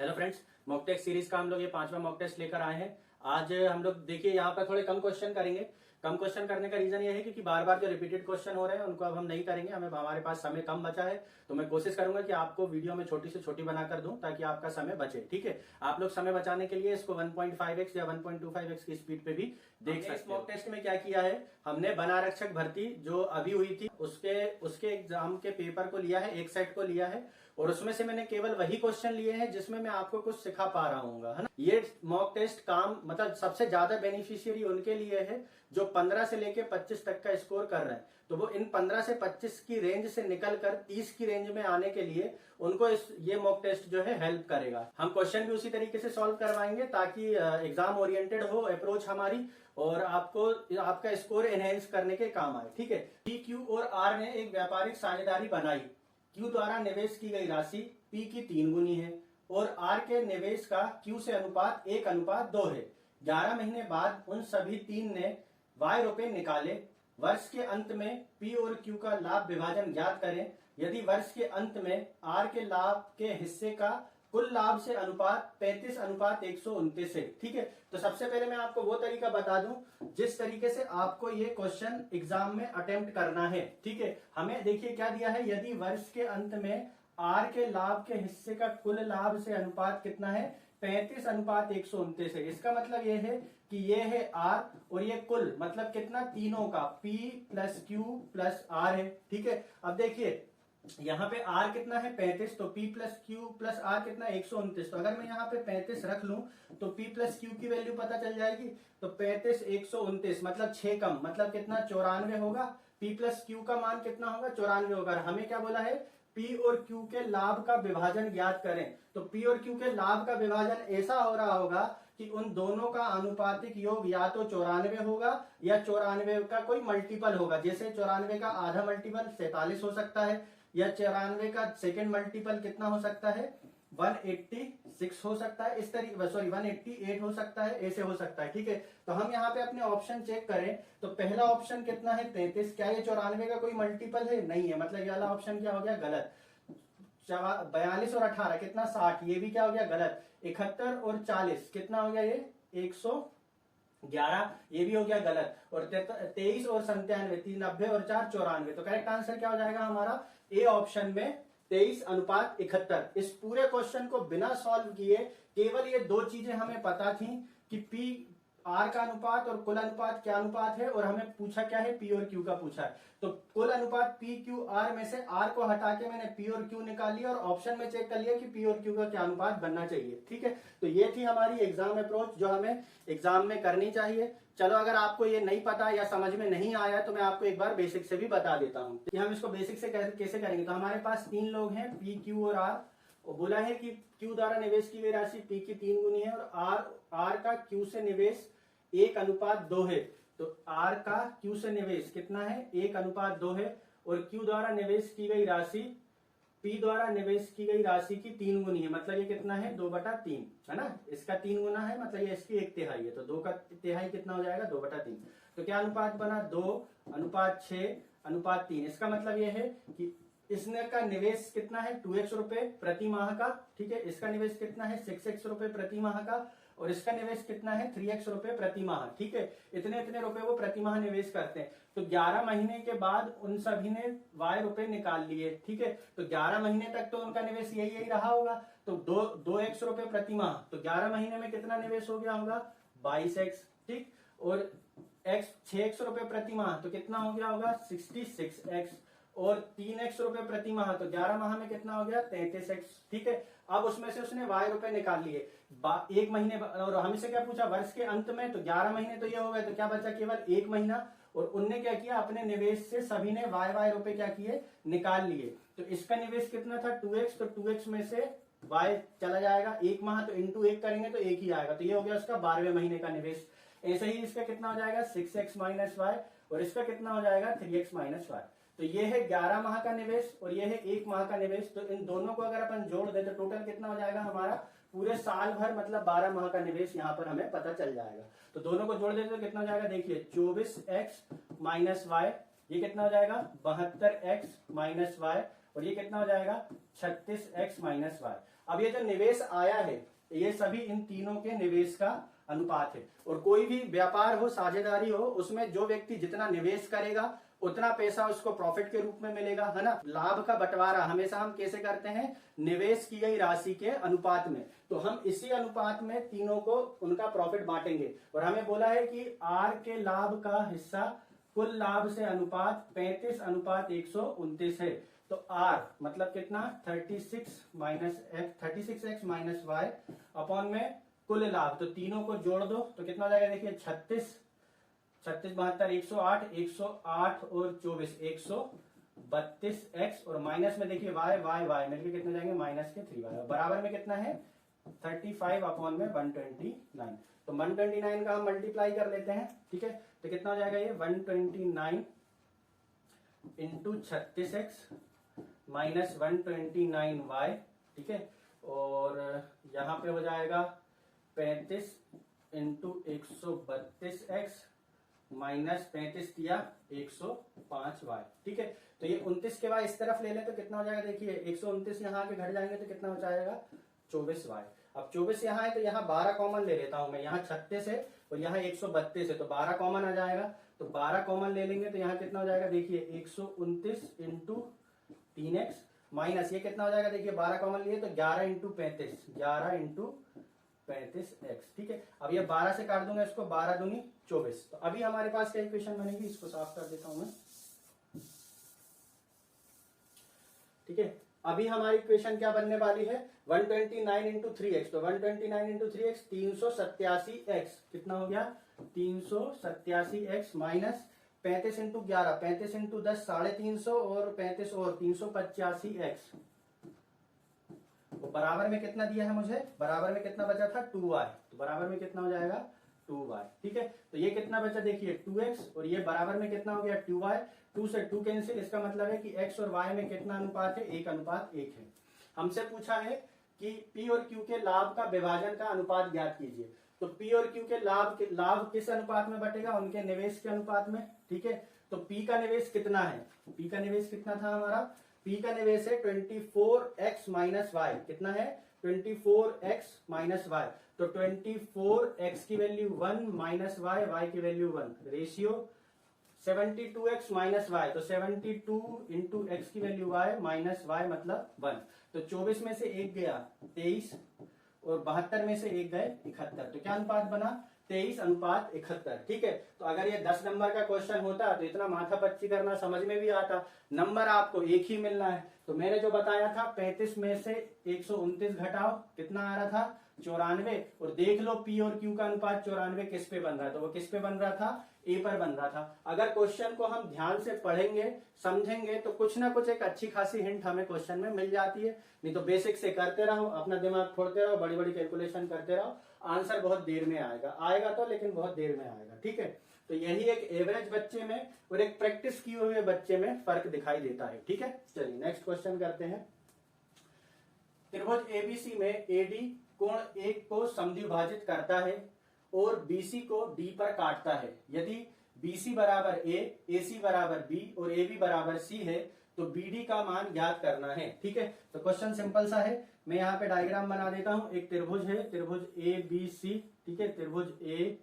Hello friends, mock test series का हम लोग ये 5वां मॉक टेस्ट लेकर आए हैं। आज हम लोग देखिए यहाँ पर थोड़े कम क्वेश्चन करेंगे। कम क्वेश्चन करने का रीजन ये है क्योंकि बार बार जो रिपीटेड क्वेश्चन हो रहे हैं उनको अब हम नहीं करेंगे। हमारे पास समय कम बचा है, तो मैं कोशिश करूंगा कि आपको वीडियो में छोटी से छोटी बनाकर दूं ताकि आपका समय बचे। ठीक है, आप लोग समय बचाने के लिए इसको 1.5x या 1.25x की स्पीड पे भी देख सकते हैं। इस मॉक टेस्ट में क्या किया है, हमने वन आरक्षक भर्ती जो अभी हुई थी उसके एग्जाम के पेपर को लिया है, एक सेट को लिया है, और उसमें से मैंने केवल वही क्वेश्चन लिए हैं जिसमें मैं आपको कुछ सिखा पा रहा हूँ, है ना। ये मॉक टेस्ट काम मतलब सबसे ज्यादा बेनिफिशियरी उनके लिए है जो 15 से लेके 25 तक का स्कोर कर रहे हैं। तो वो इन 15 से 25 की रेंज से निकलकर 30 की रेंज में आने के लिए उनको ये मॉक टेस्ट जो है हेल्प करेगा। हम क्वेश्चन भी उसी तरीके से सॉल्व करवाएंगे ताकि एग्जाम ओरिएंटेड हो अप्रोच हमारी, और आपको आपका स्कोर एनहेंस करने के काम आए। ठीक है, पी, क्यू और आर ने एक व्यापारिक साझेदारी बनाई। क्यू द्वारा निवेश की गई राशि पी की 3 गुनी है और आर के निवेश का क्यू से अनुपात 1:2 है। 11 महीने बाद उन सभी 3 ने y रुपए निकाले। वर्ष के अंत में पी और क्यू का लाभ विभाजन ज्ञात करें। यदि वर्ष के अंत में आर के लाभ के हिस्से का कुल लाभ से अनुपात 35:129 है। ठीक है, तो सबसे पहले मैं आपको वो तरीका बता दूं जिस तरीके से आपको ये क्वेश्चन एग्जाम में अटेम्प्ट करना है। ठीक है, हमें देखिए क्या दिया है, यदि वर्ष के अंत में आर के लाभ के हिस्से का कुल लाभ से अनुपात कितना है, 35:129 है। इसका मतलब ये है कि ये है आर और ये कुल मतलब कितना, तीनों का P plus Q plus R है। ठीक है, अब देखिए यहाँ पे R कितना है 35, तो P plus Q plus R कितना 129। तो अगर मैं यहाँ पे 35 रख लूं तो P प्लस Q की वैल्यू पता चल जाएगी। तो 35:129 मतलब 6 कम मतलब कितना 94 होगा। P प्लस Q का मान कितना होगा 94 होगा। हमें क्या बोला है, P और Q के लाभ का विभाजन ज्ञात करें। तो P और Q के लाभ का विभाजन ऐसा हो रहा होगा कि उन दोनों का अनुपातिक योग या तो 94 होगा या 94 का कोई मल्टीपल होगा। जैसे 94 का आधा मल्टीपल 47 हो सकता है, या 94 का सेकेंड मल्टीपल कितना हो सकता है 186 हो सकता है, इस तरीके 188 हो सकता है, ऐसे हो सकता है। ठीक है, तो हम यहाँ पे अपने ऑप्शन चेक करें तो पहला ऑप्शन कितना है 33, क्या ये 94 का कोई मल्टीपल है, नहीं है, मतलब ये वाला ऑप्शन क्या हो गया गलत। 42 और 18 कितना 60, ये भी क्या हो गया गलत। 71 और 40 कितना हो गया ये 111, ये भी हो गया गलत। और 23 और 97 90 और 4 94। तो करेक्ट आंसर क्या हो जाएगा हमारा ए ऑप्शन में 23:71। इस पूरे क्वेश्चन को बिना सॉल्व किए केवल ये दो चीजें हमें पता थी कि पी आर का अनुपात और कुल अनुपात क्या अनुपात है, और हमें पूछा क्या है पी और क्यू का पूछा है। तो कुल अनुपात पी क्यू आर में से आर को हटा के मैंने पी और क्यू निकाल लिया और ऑप्शन में चेक कर लिया कि पी और क्यू का क्या अनुपात बनना चाहिए। ठीक है, तो ये थी हमारी एग्जाम अप्रोच जो हमें एग्जाम में करनी चाहिए। चलो, अगर आपको ये नहीं पता या समझ में नहीं आया तो मैं आपको एक बार बेसिक से भी बता देता हूँ कि हम इसको बेसिक से कैसे करेंगे। तो हमारे पास 3 लोग हैं पी क्यू और आर, और बोला है कि क्यू द्वारा निवेश की गई राशि पी की 3 गुनी है और आर का क्यू से निवेश 1:2 है। तो R का Q से निवेश कितना है 1:2 है, और Q द्वारा निवेश की गई राशि P द्वारा निवेश की गई राशि की 3 गुनी है, मतलब ये कितना है 2/3 है ना। इसका 3 गुना है मतलब ये इसकी 1/3 है, तो 2 का तिहाई कितना हो जाएगा 2/3। तो क्या अनुपात बना 2:6:3। इसका मतलब ये है कि इसने का निवेश कितना है 2x रुपए प्रति माह का। ठीक है, इसका निवेश कितना है 6x रुपए प्रति माह का, और इसका निवेश कितना है 3x रुपए प्रति माह। ठीक है, इतने इतने रुपए वो प्रति माह निवेश करते हैं। तो 11 महीने के बाद उन सभी ने y रुपए निकाल लिए। ठीक है, तो 11 महीने तक तो उनका निवेश यही रहा होगा। तो 2x रुपए प्रति माह, तो 11 महीने में कितना निवेश हो गया होगा 22x। ठीक, और x 6x रुपए प्रति माह तो कितना हो गया होगा 66x, और 3x रुपए प्रति माह तो 11 माह में कितना हो गया 33x। ठीक है, अब उसमें से उसने y रुपए निकाल लिए एक महीने, और हमसे क्या पूछा वर्ष के अंत में, तो 11 महीने तो ये हो गए, तो क्या बचा केवल 1 महीना। और उनने क्या किया अपने निवेश से सभी ने y रुपए क्या किए निकाल लिए। तो इसका निवेश कितना था 2x, तो 2x में से y चला जाएगा, 1 माह तो इंटू 1 करेंगे तो 1 ही आएगा, तो ये हो गया उसका 12वें महीने का निवेश। ऐसे ही इसका कितना हो जाएगा 6x माइनस y, और इसका कितना हो जाएगा 3x माइनस y। तो ये है 11 माह का निवेश और ये है 1 माह का निवेश। तो इन दोनों को अगर अपन जोड़ दे तो टोटल कितना हो जाएगा हमारा पूरे साल भर मतलब 12 माह का निवेश यहाँ पर हमें पता चल जाएगा। तो दोनों को जोड़ देते तो कितना हो जाएगा, देखिए 24x माइनस वाई, ये कितना हो जाएगा 72x माइनस वाई, और ये कितना हो जाएगा 36x माइनस वाई। अब ये जो निवेश आया है ये सभी इन तीनों के निवेश का अनुपात है। और कोई भी व्यापार हो, साझेदारी हो, उसमें जो व्यक्ति जितना निवेश करेगा उतना पैसा उसको प्रॉफिट के रूप में मिलेगा, है ना। लाभ का बंटवारा हमेशा हम कैसे करते हैं, निवेश की गई राशि के अनुपात में। तो हम इसी अनुपात में तीनों को उनका प्रॉफिट बांटेंगे। और हमें बोला है कि आर के लाभ का हिस्सा कुल लाभ से अनुपात 35:129 है। तो आर मतलब कितना, 36x माइनस वाई अपॉन में कुल लाभ। तो तीनों को जोड़ दो तो कितना हो जाएगा, देखिए 36 72 108 108 और 24 132x और माइनस में देखिए y y y मिलके कितने जाएंगे, माइनस के 3y। बराबर में कितना है 35 अपॉन में 129। तो 129 का हम मल्टीप्लाई कर लेते हैं, ठीक है। तो कितना हो जाएगा ये 129 इंटू 36x माइनस 129y, ठीक है। और यहाँ पे हो जाएगा 35 इंटू 132x माइनस 35 दिया 105y, ठीक है। तो ये 29 के बाद इस तरफ ले लें तो कितना हो जाएगा, देखिए 129 यहाँ के घट जाएंगे तो कितना हो जाएगा 24y। अब 24 यहाँ है तो यहाँ 12 कॉमन ले लेता हूं मैं, यहाँ 36 है और यहाँ 132 है तो 12 कॉमन आ जाएगा। तो 12 कॉमन ले लेंगे तो यहाँ कितना हो जाएगा, देखिए 129 इंटू 3x माइनस ये कितना हो जाएगा, देखिए 12 कॉमन लिए तो 11 इंटू 35 11 इंटू 35x, ठीक है। अब ये 12 से काट दूंगा इसको, 12 दूनी 24। तो अभी हमारे पास क्या इक्वेशन बनेगी, इसको साफ कर देता हूं मैं, ठीक है। अभी हमारी इक्वेशन क्या बनने वाली है, 129 इंटू 3x। तो 129 इंटू 3x 387x कितना हो गया 387x माइनस 35 इंटू 11 35 इंटू 10 350 और 35 और 385x। तो बराबर में कितना दिया है मुझे, बराबर में कितना बचा था 2y। तो बराबर में कितना हो जाएगा 2y, ठीक है। तो ये कितना बचा, देखिए 2x और ये बराबर में कितना हो गया 2y। 2 से 2 कैंसिल, इसका मतलब है कि x और y में कितना अनुपात है, 1:1 है। हमसे पूछा है कि p और q के लाभ का विभाजन का अनुपात ज्ञात कीजिए। तो p और q के लाभ किस अनुपात में बटेगा, उनके निवेश के अनुपात में, ठीक है। तो p का निवेश कितना है, p का निवेश कितना था हमारा, p का निवेश है 24x माइनस वाई। कितना है 24x माइनस वाई। तो 24x की वैल्यू 1 माइनस वाई, y की value 1, ratio 72x minus y. तो 72 इंटू एक्स की वैल्यू y माइनस वाई मतलब 1। तो 24 में से एक गया 23 और 72 में से एक गए 71। तो क्या अनुपात बना 23:71, ठीक है। तो अगर ये 10 नंबर का क्वेश्चन होता तो इतना माथा पच्ची करना समझ में भी आता, नंबर आपको एक ही मिलना है। तो मैंने जो बताया था 35 में से 129 घटाओ कितना आ रहा था 94। और देख लो पी और क्यू का अनुपात 94 किस पे बन रहा है, तो वो किस पे बन रहा था, ए पर बन रहा था। अगर क्वेश्चन को हम ध्यान से पढ़ेंगे समझेंगे तो कुछ ना कुछ एक अच्छी खासी हिंट हमें क्वेश्चन में मिल जाती है। नहीं तो बेसिक से करते रहो, अपना दिमाग फोड़ते रहो, बड़ी बड़ी कैलकुलेशन करते रहो, आंसर बहुत देर में आएगा तो लेकिन बहुत देर में आएगा, ठीक है। तो यही एक एवरेज बच्चे में और एक प्रैक्टिस किए हुए बच्चे में फर्क दिखाई देता है, ठीक है। चलिए नेक्स्ट क्वेश्चन करते हैं। त्रिभुज एबीसी में एडी कोण 1 को समद्विभाजित करता है और बीसी को डी पर काटता है। यदि बीसी बराबर ए, एसी बराबर बी और एबी बराबर सी है तो बीडी का मान ज्ञात करना है, ठीक है। तो क्वेश्चन सिंपल सा है, मैं यहाँ पे डायग्राम बना देता हूं। एक त्रिभुज है, त्रिभुज ए बी सी, ठीक है, त्रिभुज ए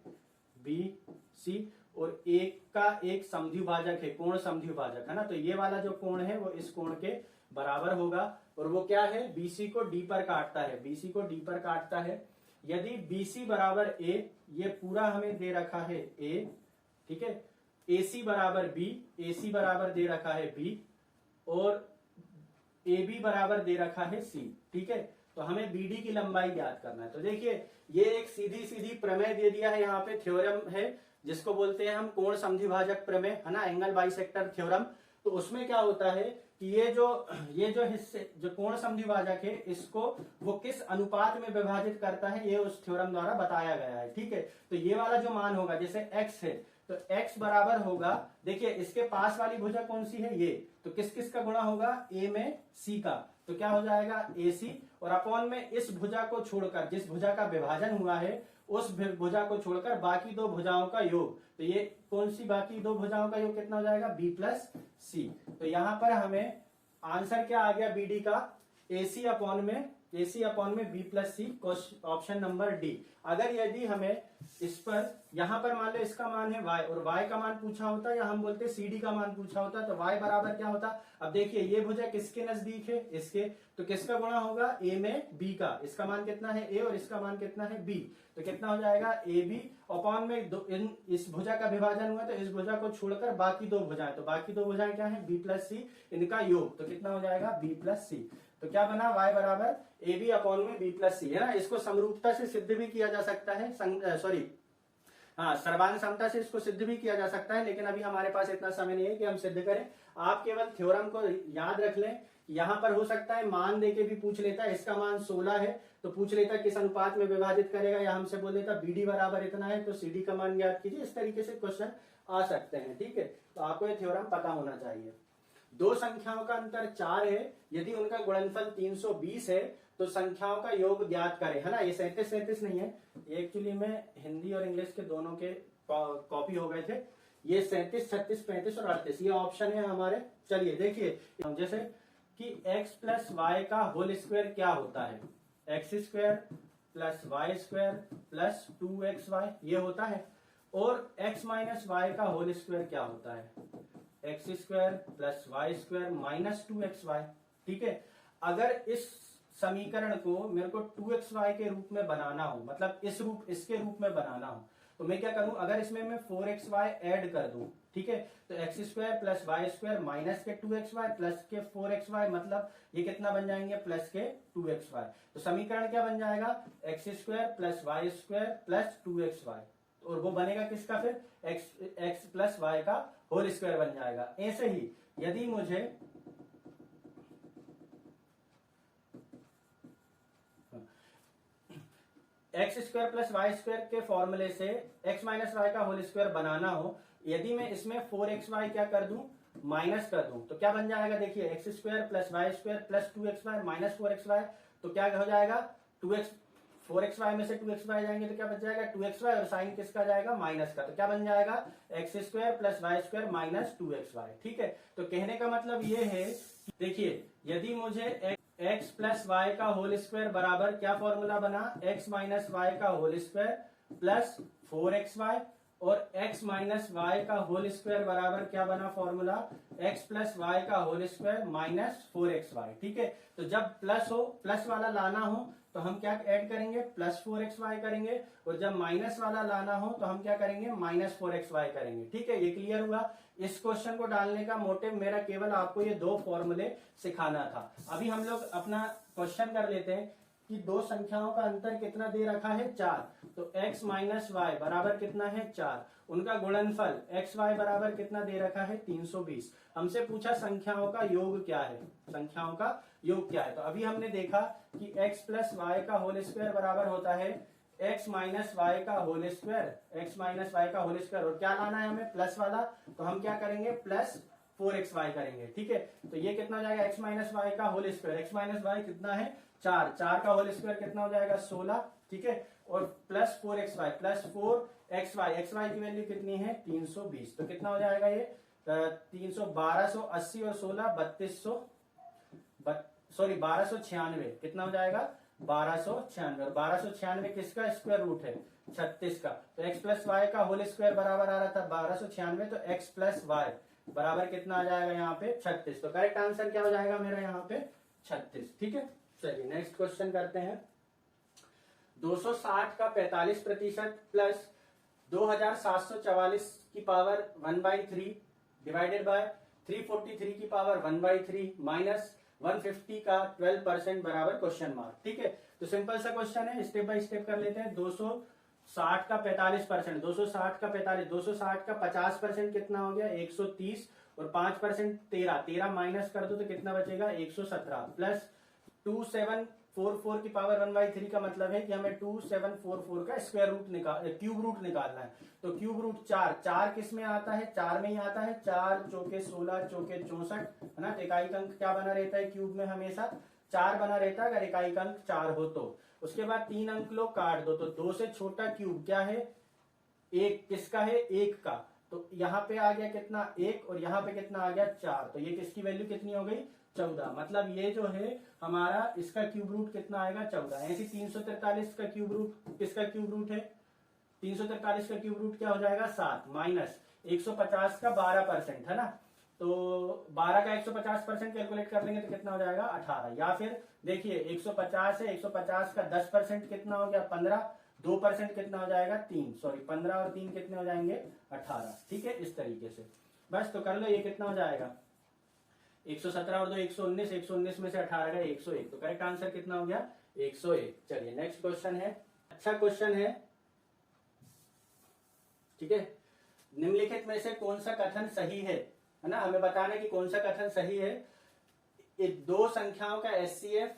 बी सी और एक का एक समद्विभाजक है, कोण समद्विभाजक है ना। तो ये वाला जो कोण है वो इस कोण के बराबर होगा और वो क्या है, बीसी को डी पर काटता है, बीसी को डी पर काटता है। यदि बीसी बराबर ए, ये पूरा हमें दे रखा है ए, ठीक है, एसी बराबर बी, एसी बराबर दे रखा है बी और ए बी बराबर दे रखा है सी, ठीक है। तो हमें बीडी की लंबाई ज्ञात करना है। तो देखिए ये एक सीधी सीधी प्रमेय दे दिया है, यहाँ पे थ्योरम है जिसको बोलते हैं हम कोण समद्विभाजक प्रमेय, है ना, एंगल बाइसेक्टर थ्योरम। तो उसमें क्या होता है कि ये जो हिस्से जो कोण समद्विभाजक है इसको वो किस अनुपात में विभाजित करता है ये उस थ्योरम द्वारा बताया गया है, ठीक है। तो ये वाला जो मान होगा, जैसे x है तो x बराबर होगा, देखिए इसके पास वाली भुजा कौन सी है ये, तो किस किस का गुणा होगा, a में c का, तो क्या हो जाएगा AC और अपॉन में इस भुजा को छोड़कर, जिस भुजा का विभाजन हुआ है उस भुजा को छोड़कर बाकी दो भुजाओं का योग। तो ये कौन सी बाकी दो भुजाओं का योग कितना हो जाएगा b प्लस सी। तो यहां पर हमें आंसर क्या आ गया बीडी का, AC अपॉन में AC अपॉन में B प्लस सी, ऑप्शन नंबर डी। अगर यदि हमें इस पर यहाँ पर मान लो इसका मान है y और y का मान पूछा होता या हम बोलते CD का मान पूछा होता तो y बराबर क्या होता। अब देखिए ये भुजा किसके नजदीक है, इसके, तो किसका गुणा होगा a में b का। इसका मान कितना है a और इसका मान कितना है b, तो कितना हो जाएगा ab अपॉन में इस भुजा का विभाजन हुआ तो इस भुजा को छोड़कर बाकी दो भुजाएं, तो बाकी दो भुजाएं क्या है b प्लस सी, इनका योग, तो कितना हो जाएगा b प्लस सी। तो क्या बना y बराबर ए बी अपॉन में b प्लस सी, है ना। इसको समरूपता से सिद्ध भी किया जा सकता है, हाँ सर्वांग समता से इसको सिद्ध भी किया जा सकता है, लेकिन अभी हमारे पास इतना समय नहीं है कि हम सिद्ध करें। आप केवल थ्योरम को याद रख लें। यहाँ पर हो सकता है मान देके भी पूछ लेता है, इसका मान 16 है तो पूछ लेता किस अनुपात में विभाजित करेगा, या हमसे बोल देता BD बराबर इतना है तो CD का मान ज्ञात कीजिए। इस तरीके से क्वेश्चन आ सकते हैं, ठीक है। तो आपको ये थ्योरम पता होना चाहिए। दो संख्याओं का अंतर 4 है, यदि उनका गुणनफल 320 है तो संख्याओं का योग ज्ञात करें, है ना। ये 37 नहीं है, एक्चुअली में हिंदी और इंग्लिश के दोनों के कॉपी हो गए थे। ये 37, 36, 35 और 38 ये ऑप्शन है हमारे। चलिए देखिए, जैसे कि x प्लस वाई का होल स्क्वायर क्या होता है, x square plus y square plus 2xy ये होता है, और x माइनस वाई का होल स्क्वायर क्या होता है, x square plus y square minus 2xy, ठीक है। अगर इस समीकरण को मेरे को 2xy के रूप में बनाना हो, मतलब इसके रूप में बनाना हो, तो मैं क्या करूं, अगर इसमें मैं 4xy ऐड कर दूं, ठीक है, तो x square plus y square minus के 2xy प्लस के 4xy, मतलब ये कितना बन जाएंगे, प्लस के 2xy। तो समीकरण क्या बन जाएगा, x square plus y square plus 2xy, और वो बनेगा किसका फिर, एक्स प्लस वाई का होल स्क्वायर बन जाएगा। ऐसे ही यदि मुझे x square plus y square के फॉर्मूले से एक्स माइनस वाई का होल स्क्वायर बनाना हो, यदि मैं इसमें 4xy क्या कर दूं, माइनस कर दूं, तो क्या बन जाएगा, देखिए x square plus y square plus 2xy minus 4xy, तो क्या हो जाएगा 4xy में से 2xy जाएंगे तो क्या बच जाएगा 2xy, और साइन किसका जाएगा, माइनस का, तो क्या बन जाएगा x square plus y square minus 2xy, ठीक है। तो कहने का मतलब ये है, देखिए यदि मुझे x प्लस वाई का होल स्क्वायर बराबर क्या फॉर्मूला बना, x माइनस वाई का होल स्क्वायर प्लस 4xy, और x माइनस वाई का होल स्क्वायर बराबर क्या बना फॉर्मूला, x प्लस वाई का होल स्क्वायर माइनस 4xy, ठीक है। तो जब प्लस हो, प्लस वाला लाना हो तो हम क्या ऐड करेंगे, प्लस 4xy करेंगे, और जब माइनस वाला लाना हो तो हम क्या करेंगे, माइनस 4xy करेंगे, ठीक है। ये क्लियर हुआ। इस क्वेश्चन को डालने का मोटिव मेरा केवल आपको ये दो फॉर्मूले सिखाना था। अभी हम लोग अपना क्वेश्चन कर लेते हैं कि दो संख्याओं का अंतर कितना दे रखा है, 4, तो x माइनस वाई बराबर कितना है 4, उनका गुणनफल एक्स वाई बराबर कितना दे रखा है 320। हमसे पूछा संख्याओं का योग क्या है, संख्याओं का योग क्या है। तो अभी हमने देखा कि x प्लस वाई का होल स्क्वायर बराबर होता है x माइनस वाई का whole square, x minus y का होल स्क्वायर, और क्या लाना है हमें, प्लस वाला, तो हम क्या करेंगे, प्लस 4xy करेंगे, ठीक है। तो ये कितना हो जाएगा, x माइनस वाई का whole square, x minus y कितना है 4, 4 का होल स्क्वायर कितना हो जाएगा 16, ठीक है, और plus 4xy plus 4xy, xy की वैल्यू कितनी है 320, तो कितना हो जाएगा ये 1280 और 16 1296, कितना हो जाएगा 1296, और 1296 किसका स्क्वायर रूट है 36 का, तो x प्लस वाई का होल स्क्वायर बराबर आ रहा था 1296, तो x प्लस वाई बराबर कितना आ जाएगा यहाँ पे 36, तो करेक्ट आंसर क्या हो जाएगा मेरा यहाँ पे 36, ठीक है। चलिए नेक्स्ट क्वेश्चन करते हैं। 260 का 45% प्लस 2744 की पावर 1/3 डिवाइडेड बाय 343 की पावर 1/3 माइनस 150 का 12% बराबर क्वेश्चन मार्क, ठीक है। तो सिंपल सा क्वेश्चन है, स्टेप बाय स्टेप कर लेते हैं। 260 का 45%, 260 का 45, 260 का 50% कितना हो गया 130, और 5% 13 माइनस कर दो तो कितना बचेगा 117, प्लस 2744 की पावर 1/3 का मतलब है कि हमें 2744 का स्क्वायर रूट क्यूब रूट निकालना है। तो क्यूब रूट 4 किस में आता है, 4 में ही आता है, 4 चौके 16 चौके 64, है ना। इकाई अंक क्या बना रहता है क्यूब में, हमेशा 4 बना रहता है अगर इकाई अंक 4 हो तो। उसके बाद 3 अंक लो काट दो, तो 2 से छोटा क्यूब क्या है 1, किसका है 1 का, तो यहाँ पे आ गया कितना 1, और यहाँ पे कितना आ गया 4, तो ये किसकी वैल्यू कितनी हो गई 14, मतलब ये जो है हमारा इसका क्यूब रूट कितना आएगा 14। ऐसी 343 का क्यूब रूट किसका क्यूब रूट है, 343 का क्यूब रूट क्या हो जाएगा 7 माइनस 150 का 12% है ना, तो 12 का 150% कैलकुलेट कर लेंगे तो कितना हो जाएगा 18। या फिर देखिए 150 है, 150 का 10% कितना हो गया 15, 2% कितना हो जाएगा 3, सॉरी 15 और 3 कितने हो जाएंगे 18। ठीक है, इस तरीके से बस तो कर लो, ये कितना हो जाएगा 117 और 2 119, 119 में से 18 का 101, तो करेक्ट आंसर कितना हो गया 101। चलिए नेक्स्ट क्वेश्चन है, अच्छा क्वेश्चन है, ठीक है। निम्नलिखित में से कौन सा कथन सही है ना, हमें बताना है कि कौन सा कथन सही है। ये दो संख्याओं का एचसीएफ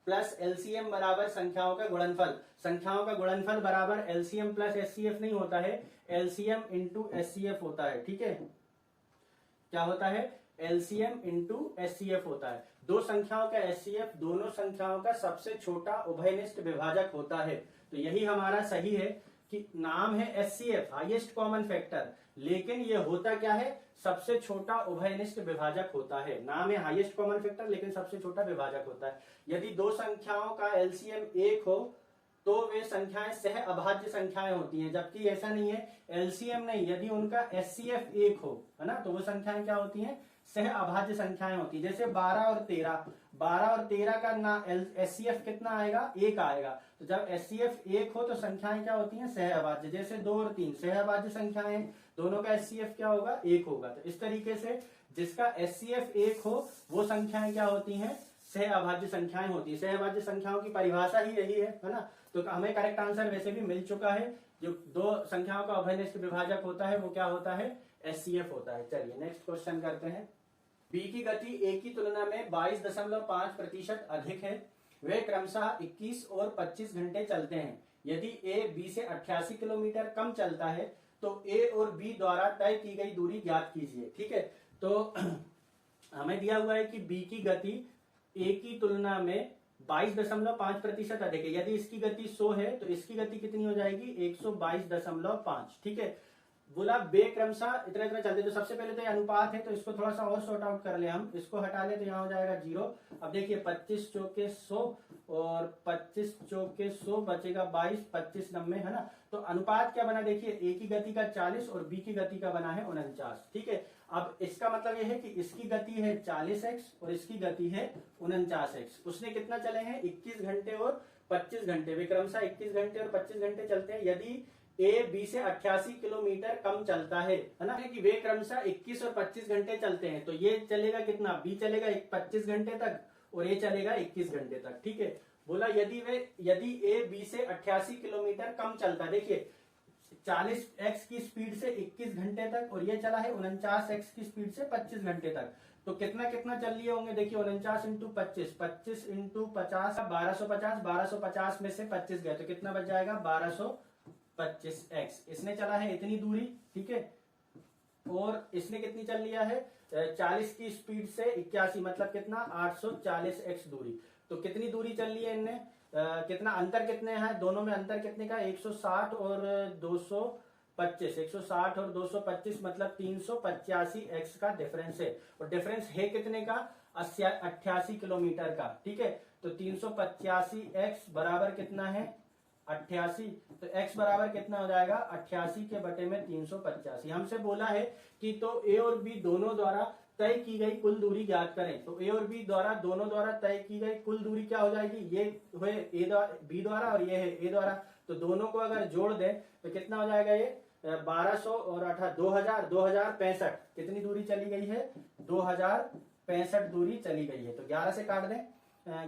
प्लस एलसीएम बराबर संख्याओं का गुणनफल, संख्याओं का गुणनफल बराबर एलसीएम प्लस एचसीएफ नहीं होता है, एलसीएम इंटू एचसीएफ होता है। ठीक है, क्या होता है एलसीएम इंटू एचसीएफ होता है। दो संख्याओं का एचसीएफ दोनों संख्याओं का सबसे छोटा उभयनिष्ठ विभाजक होता है। तो यही हमारा सही है कि नाम है एचसीएफ हाईएस्ट कॉमन फैक्टर, लेकिन ये होता क्या है सबसे छोटा उभयनिष्ठ विभाजक होता है। नाम है हाईएस्ट कॉमन फैक्टर लेकिन सबसे छोटा विभाजक होता है। यदि दो संख्याओं का एलसीएम 1 हो तो वे संख्याएं सह अभाज्य संख्याएं होती हैं, जबकि ऐसा नहीं है, एलसीएम नहीं, यदि उनका एचसीएफ 1 हो है ना तो वो संख्याएं क्या होती हैं सह अभाज्य संख्याएं होती है। जैसे 12 और 13 का ना एचसीएफ कितना आएगा 1 आएगा, तो जब एचसीएफ 1 हो तो संख्याएं क्या होती हैं सह अभाज्य। जैसे 2 और 3 सह अभाज्य संख्याएं, दोनों का एचसीएफ क्या होगा 1 होगा। तो इस तरीके से जिसका एचसीएफ 1 हो वो संख्याएं क्या होती हैं सह अभाज्य संख्याएं होती है। सह अभाज्य संख्याओं की परिभाषा ही यही है ना, तो हमें करेक्ट आंसर वैसे भी मिल चुका है। जो दो संख्याओं का उभयनिष्ठ विभाजक होता है वो क्या होता है एचसीएफ होता है। चलिए नेक्स्ट क्वेश्चन करते हैं। बी की गति ए की तुलना में 22.5% अधिक है, वे क्रमशः 21 और 25 घंटे चलते हैं। यदि ए बी से 88 किलोमीटर कम चलता है तो ए और बी द्वारा तय की गई दूरी ज्ञात कीजिए। ठीक है, तो हमें दिया हुआ है कि बी की गति ए की तुलना में 22.5% अधिक है। यदि इसकी गति 100 है तो इसकी गति कितनी हो जाएगी 122.5। ठीक है, बोला बे क्रमशः इतना इतना चलते, तो सबसे पहले तो ये अनुपात है तो इसको थोड़ा सा और सॉर्ट आउट कर ले, हम इसको हटा ले तो यहाँ हो जाएगा 0। अब देखिए 25 चौके 100 और 25 चौके 100 बचेगा 22, 25 90 है ना। तो अनुपात क्या बना देखिए, ए की गति का 40 और बी की गति का बना है 49। ठीक है, अब इसका मतलब ये है कि इसकी गति है 40x और इसकी गति है 49x। उसने कितना चले हैं 21 घंटे और 25 घंटे, वे क्रमशः 21 घंटे और 25 घंटे चलते हैं। यदि ए बी से 88 किलोमीटर कम चलता है ना, कि वे क्रमशः 21 और 25 घंटे चलते हैं, तो ये चलेगा कितना बी चलेगा 25 घंटे तक और ए चलेगा 21 घंटे तक। ठीक है, बोला यदि ए बी से 88 किलोमीटर कम चलता है, देखिए 40x की स्पीड से 21 घंटे तक और ये चला है 49x की स्पीड से 25 घंटे तक, तो कितना कितना चल लिए होंगे देखिए 49 इंटू 25, 25 इंटू 50 1250, 1250 में से 25 गए तो कितना बच जाएगा 1225x। इसने चला है इतनी दूरी। ठीक है, और इसने कितनी चल लिया है 40 की स्पीड से 81, मतलब कितना 840x दूरी। तो कितनी दूरी चल ली है इनने, कितना अंतर कितने हैं दोनों में, अंतर कितने का 160 और 225, 160 और 225 मतलब 385x का डिफरेंस है, और डिफरेंस है कितने का 88 किलोमीटर का। ठीक है, तो 385x बराबर कितना है 88, तो x बराबर कितना हो जाएगा 88 के बटे में 385। हमसे बोला है कि तो ए और बी दोनों द्वारा तय की गई कुल दूरी ज्ञात करें, तो ए और बी द्वारा दोनों द्वारा तय की गई कुल दूरी क्या हो जाएगी, ये है ए बी द्वारा और ये है ए द्वारा, तो दोनों को अगर जोड़ दें तो कितना हो जाएगा ये 1200 और 2065, कितनी दूरी चली गई है 2065 दूरी चली गई है। तो 11 से काट दें,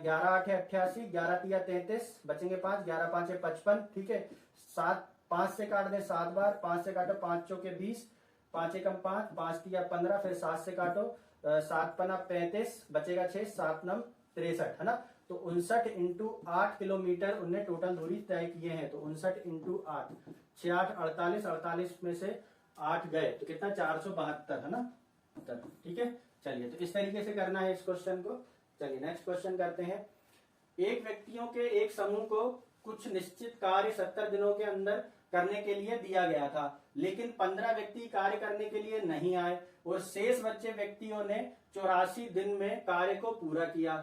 11 8 88, 11 3 33, बचेंगे 5, 11 5 55। ठीक है, 7 5 से काट दें 7 बार, 5 से काटो 5 चौके 20, 5 एकम 5, 5 3 15, फिर 7 से काटो 7 पना 35, बचेगा 6, 7 9 63 है ना। तो 59 इंटू 8 किलोमीटर उनने टोटल दूरी तय किए हैं, तो 59 इंटू 8 6 8 48, 48 में से 8 गए तो कितना 472 है ना। ठीक है, चलिए तो इस तरीके से करना है इस क्वेश्चन को। चलिए नेक्स्ट क्वेश्चन करते हैं। एक व्यक्तियों के एक समूह को कुछ निश्चित कार्य 70 दिनों के अंदर करने के लिए दिया गया था, लेकिन 15 व्यक्ति कार्य करने के लिए नहीं आए और शेष बचे व्यक्तियों ने 84 दिन में कार्य को पूरा किया।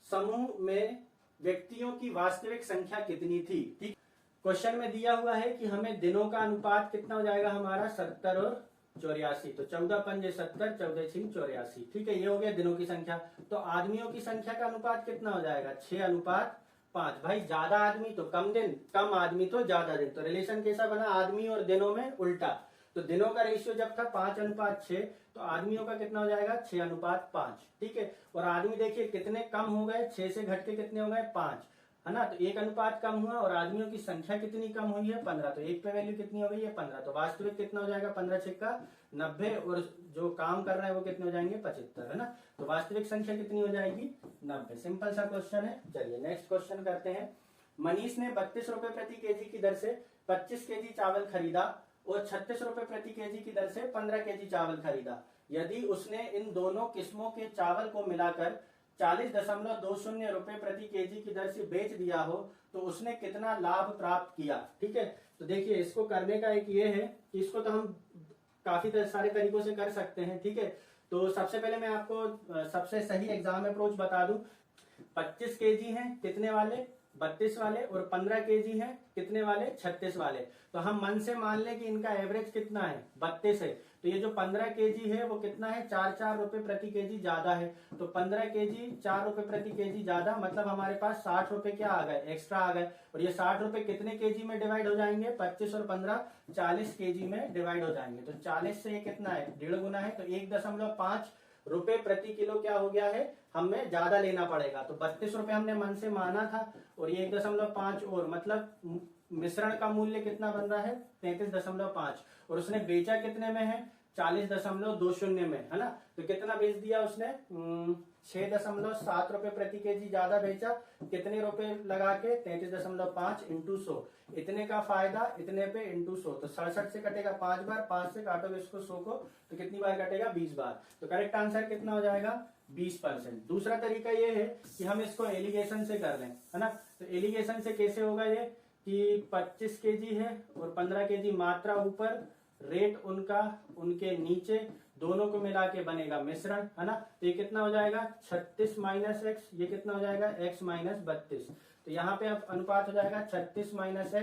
समूह में व्यक्तियों की वास्तविक संख्या कितनी थी? ठीक, क्वेश्चन में दिया हुआ है कि हमें दिनों का अनुपात कितना हो जाएगा हमारा 70 और 84। तो 14 पंजे 70, 14 छिंग 84। ठीक है, ये हो गया दिनों की संख्या। तो आदमियों की संख्या का अनुपात कितना हो जाएगा 6:5। भाई ज्यादा आदमी तो कम दिन, कम आदमी तो ज्यादा दिन। तो रिलेशन कैसा बना? आदमी और दिनों में उल्टा। तो दिनों का रेशियो जब था 5:6, तो आदमियों का कितना हो जाएगा 6:5। ठीक है, और आदमी देखिए कितने कम हो गए, 6 से घट के कितने हो गए 5, है ना। तो 1 अनुपात कम हुआ और आदमियों की संख्या कितनी कम हुई है 15। तो 1 पे वैल्यू कितनी हो गई है 15। तो वास्तविक कितना हो जाएगा 15 छक्का 90 और जो काम कर रहा है वो कितने हो जाएंगे 75, है ना। तो वास्तविक संख्या कितनी हो जाएगी 90। सिंपल सा क्वेश्चन है। चलिए नेक्स्ट क्वेश्चन करते हैं। मनीष ने 32 रुपए प्रति केजी की दर से 25 केजी चावल खरीदा और 36 रुपए प्रति केजी की दर से 15 केजी चावल खरीदा। यदि उसने इन दोनों किस्मों के चावल को मिलाकर 40.20 रुपए प्रति केजी की दर से बेच दिया हो तो उसने कितना लाभ प्राप्त किया? ठीक है, तो देखिए इसको करने का एक ये है कि इसको तो हम काफी सारे तरीकों से कर सकते हैं। ठीक है, तो सबसे पहले मैं आपको सबसे सही एग्जाम अप्रोच बता दूं। 25 केजी हैं कितने वाले 32 वाले और 15 केजी हैं कितने वाले 36 वाले। तो हम मन से मान लें कि इनका एवरेज कितना है 32 है। तो ये जो 15 केजी है वो कितना है 4 रुपए प्रति केजी ज्यादा है। तो 15 केजी 4 रुपए प्रति केजी ज्यादा, मतलब हमारे पास 60 रुपए क्या आ गए एक्स्ट्रा आ गए। और ये 60 रुपए कितने केजी में डिवाइड हो जाएंगे 25 और 15 40 केजी में डिवाइड हो जाएंगे। तो 40 से ये कितना है 1.5 गुना है। तो 1.5 रुपए प्रति किलो क्या हो गया है हमें ज्यादा लेना पड़ेगा। तो 32 रुपए हमने मन से माना था और ये 1.5 और, मतलब मिश्रण का मूल्य कितना बन रहा है 33.5 और उसने बेचा कितने में है 40.20 में, है ना। तो कितना बेच दिया उसने 6.7 रुपए प्रति केजी ज्यादा बेचा। कितने रुपए लगा के 33.5 इंटू 100, इतने का फायदा इतने पे इंटू 100। तो 67 से कटेगा 5 बार, 5 से काटोगे इसको 100 को तो कितनी बार कटेगा 20 बार। तो करेक्ट आंसर कितना हो जाएगा 20%। दूसरा तरीका ये है कि हम इसको एलिगेशन से कर लें, है ना। तो एलिगेशन से कैसे होगा ये कि 25 केजी है और 15 केजी मात्रा ऊपर, रेट उनका उनके नीचे, दोनों को मिला के बनेगा मिश्रण, है ना। तो ये कितना हो जाएगा 36 माइनस एक्स, ये कितना हो जाएगा x माइनस 32। तो यहाँ पे अब अनुपात हो जाएगा 36 माइनस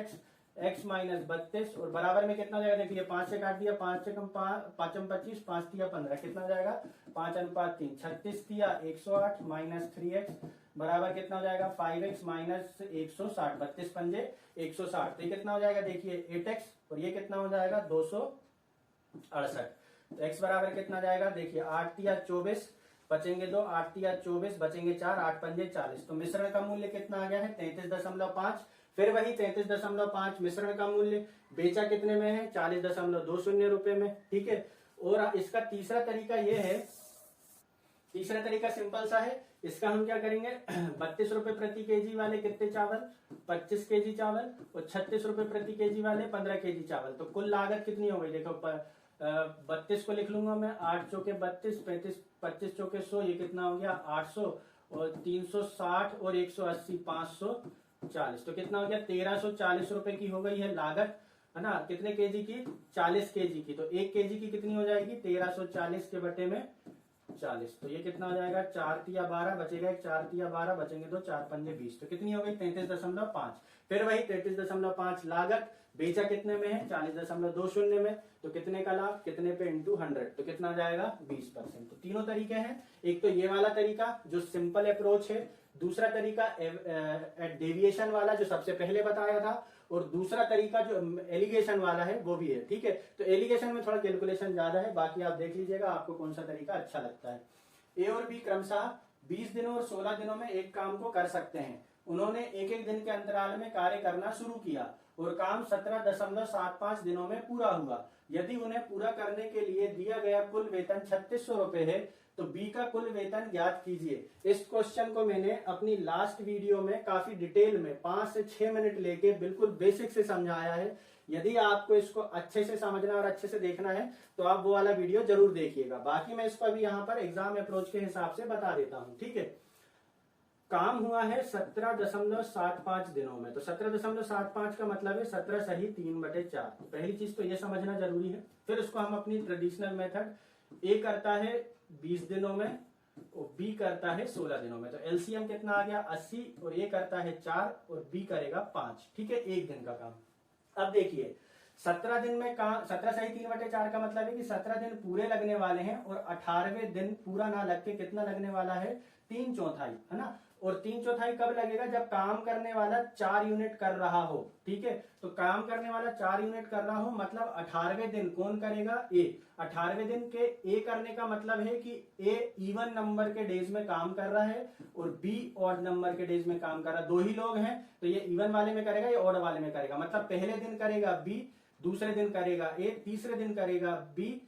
x माइनस 32 और बराबर में कितना हो जाएगा देखिए 5 से काट दिया, 5 से कम 5 25, 5 तिया 15, कितना हो जाएगा 5:3। 36 तिया 108 माइनस 3x बराबर कितना हो जाएगा 5x माइनस 160, 32 पंजे 160। तो ये कितना हो जाएगा देखिए 8x और ये कितना हो जाएगा 268। तो x बराबर कितना जाएगा देखिए 8 तिया 24 बचेंगे 2, 8 तिया 24 बचेंगे 4, 8 पंजे 40। तो मिश्रण का मूल्य कितना आ गया है 33.5। फिर वही 33.5 मिश्रण का मूल्य, बेचा कितने में है 40.20 रुपए में। ठीक है, और इसका तीसरा तरीका ये है, तीसरा तरीका सिंपल सा है। इसका हम क्या करेंगे 32 रुपए प्रति केजी वाले कितने चावल 25 केजी चावल और 36 रुपए प्रति केजी वाले 15 केजी चावल। तो कुल लागत कितनी हो गई देखो 32 को लिख लूंगा मैं 8 चौके 32, 35 25 चौके 100, ये कितना हो गया 800 और 360 और 180 540। तो कितना हो गया 1340 रुपए की हो गई है लागत, है ना। कितने केजी की 40 केजी की। तो 1 केजी की कितनी हो जाएगी 1340 के बटे में 40। तो ये कितना हो जाएगा 4 तिया 12 बचेगा 4 तिया 12 बचेंगे 2, 4 पंजे 20। तो कितनी हो गई 33.5। फिर वही 33.5 लागत, बेचा कितने में है 40.20 में। तो कितने का लाभ कितने पे इंटू 100, तो कितना जाएगा 20%। तो तीनों तरीके हैं, एक तो ये वाला तरीका जो सिंपल अप्रोच है, दूसरा तरीका डेविएशन वाला जो सबसे पहले बताया था, और दूसरा तरीका जो एलिगेशन वाला है वो भी है। ठीक है, तो एलिगेशन में थोड़ा कैलकुलेशन ज्यादा है, बाकी आप देख लीजिएगा आपको कौन सा तरीका अच्छा लगता है। ए और बी क्रमशः 20 दिनों और 16 दिनों में एक काम को कर सकते हैं। उन्होंने एक एक दिन के अंतराल में कार्य करना शुरू किया और काम 17.75 दिनों में पूरा हुआ। यदि उन्हें पूरा करने के लिए दिया गया कुल वेतन 3600 रुपए है तो बी का कुल वेतन ज्ञात कीजिए। इस क्वेश्चन को मैंने अपनी लास्ट वीडियो में काफी डिटेल में 5 से 6 मिनट लेके बिल्कुल बेसिक से समझाया है। यदि आपको इसको अच्छे से समझना और अच्छे से देखना है तो आप वो वाला वीडियो जरूर देखिएगा। बाकी मैं इसको अभी यहाँ पर एग्जाम अप्रोच के हिसाब से बता देता हूँ। ठीक है, काम हुआ है 17.75 दिनों में। तो 17.75 का मतलब है 17 सही 3/4। तो पहली चीज तो ये समझना जरूरी है। फिर उसको हम अपनी ट्रेडिशनल मेथड, ए करता है 20 दिनों में और बी करता है 16 दिनों में। तो एलसीएम कितना आ गया 80 और ए करता है 4 और बी करेगा 5। ठीक है, एक दिन का काम। अब देखिए 17 दिन में काम, 17 सही 3/4 का मतलब है कि 17 दिन पूरे लगने वाले हैं और 18वें दिन पूरा ना लग के कितना लगने वाला है 3/4, है ना। और 3/4 कब लगेगा, जब काम करने वाला 4 यूनिट कर रहा हो। ठीक है, तो काम करने वाला 4 यूनिट कर रहा हो मतलब 18वें दिन कौन करेगा, ए। 18वें दिन के ए करने का मतलब है कि ए इवन नंबर के डेज में काम कर रहा है और बी ऑड नंबर के डेज में काम कर रहा है। दो ही लोग हैं तो ये इवन वाले में करेगा, ये ऑड वाले में करेगा। मतलब पहले दिन करेगा बी, दूसरे दिन करेगा ए, तीसरे दिन करेगा बी,